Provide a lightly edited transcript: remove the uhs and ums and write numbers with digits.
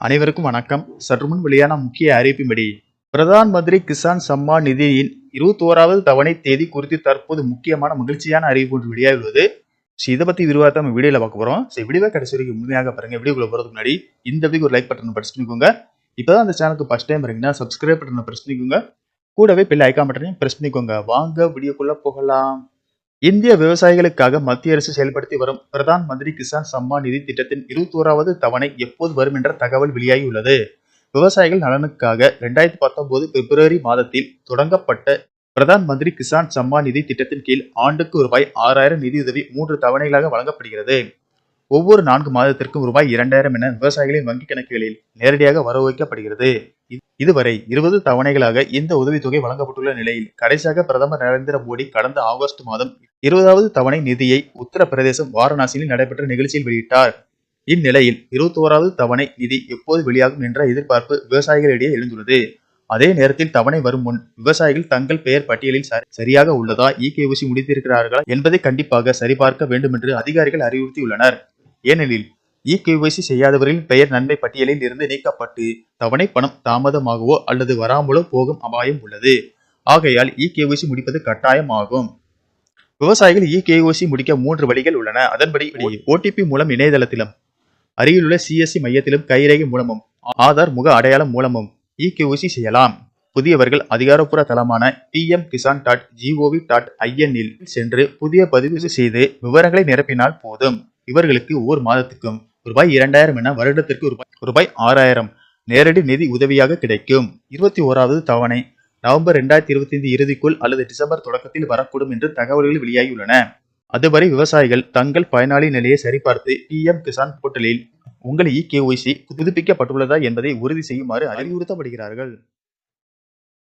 அனைவருக்கும் வணக்கம். சற்றுமுன் வெளியான முக்கிய அறிவிப்பின்படி பிரதான் மந்திரி கிசான் சம்மான் நிதியின் 21வது தவணை தேதி குறித்து தற்போது முக்கியமான மகிழ்ச்சியான அறிவிப்பு ஒன்று வெளியாகியுள்ளது. இதை பத்தி விரிவாக நம்ம வீடியோல பார்க்க போறோம். வீடியோவை கடைசி வரைக்கும் முழுமையாக பாருங்க. வீடியோக்குள்ள போறதுக்கு முன்னாடி இந்த வீடியோக்கு ஒரு லைக் பட்டன் பிரஸ் பண்ணிக்கோங்க. இப்பதான் அந்த சேனலுக்கு ஃபர்ஸ்ட் டைம் வரீங்கன்னா சப்ஸ்கிரைப் பட்டனை பிரஸ் பண்ணிக்கோங்க. கூடவே பெல் ஐகான் பட்டனையும் பிரஸ் பண்ணிக்கோங்க. வாங்க வீடியோக்குள்ள போகலாம். இந்திய விவசாயிகளுக்காக மத்திய அரசு செயல்படுத்தி வரும் பிரதான் மந்திரி கிசான் சம்மான் நிதி திட்டத்தின் 21வது தவணை எப்போது வரும் என்ற தகவல் வெளியாகியுள்ளது. விவசாயிகள் நலனுக்காக 2019 பிப்ரவரி மாதத்தில் தொடங்கப்பட்ட பிரதான் மந்திரி கிசான் சம்மான் நிதி திட்டத்தின் கீழ் ஆண்டுக்கு ரூபாய் 6000 நிதியுதவி 3 தவணைகளாக வழங்கப்படுகிறது. ஒவ்வொரு 4 மாதத்திற்கும் ரூபாய் 2000 என விவசாயிகளின் வங்கி கணக்குகளில் நேரடியாக வரவு வைக்கப்படுகிறது. இதுவரை 20 தவணைகளாக இந்த உதவித்தொகை வழங்கப்பட்டுள்ள நிலையில் கடைசியாக பிரதமர் நரேந்திர மோடி கடந்த ஆகஸ்ட் மாதம் 20வது தவணை நிதியை உத்தரப்பிரதேசம் வாரணாசியில் நடைபெற்ற நிகழ்ச்சியில் வெளியிட்டார். இந்நிலையில் 21வது தவணை நிதி எப்போது வெளியாகும் என்ற எதிர்பார்ப்பு விவசாயிகளிடையே எழுந்துள்ளது. அதே நேரத்தில் தவணை வரும் முன் விவசாயிகள் தங்கள் பெயர் பட்டியலில் சரியாக உள்ளதா, இகேஒய்சி முடித்திருக்கிறார்களா என்பதை கண்டிப்பாக சரிபார்க்க வேண்டும் என்று அதிகாரிகள் அறிவுறுத்தியுள்ளனர். ஏனெனில் இகேஒய்சி செய்யாதவர்களின் பெயர் நன்மை பட்டியலில் இருந்து நீக்கப்பட்டு தவணை பணம் தாமதமாகவோ அல்லது வராமலோ போகும் அபாயம் உள்ளது. ஆகையால் இகேஒய்சி முடிப்பது கட்டாயம் ஆகும். விவசாயிகள் இகேஒய்சி முடிக்க 3 வழிகள் உள்ளன. அதன்படி ஓடிபி மூலம் இணையதளத்திலும், அருகிலுள்ள சிஎஸ்சி மையத்திலும், கைரேகை மூலமும், ஆதார் முக அடையாளம் மூலமும் இகேஒய்சி செய்யலாம். புதியவர்கள் அதிகாரப்பூர்வ தளமான pmkisan.gov.in இல் சென்று புதிய பதிவு செய்து விவரங்களை நிரப்பினால் போதும். இவர்களுக்கு ஒவ்வொரு மாதத்துக்கும் ரூபாய் 2000 என வருடத்திற்கு ரூபாய் 6000 நேரடி நிதி உதவியாக கிடைக்கும். 21வது தவணை நவம்பர் 2025 இறுதிக்குள் அல்லது டிசம்பர் தொடக்கத்தில் வரக்கூடும் என்று தகவல்கள் வெளியாகியுள்ளன. அதுவரை விவசாயிகள் தங்கள் பயனாளி நிலையை சரிபார்த்து PM கிசான் போர்ட்டலில் உங்கள் இகேஒய்சி புதுப்பிக்கப்பட்டுள்ளதா என்பதை உறுதி செய்யுமாறு அறிவுறுத்தப்படுகிறார்கள்.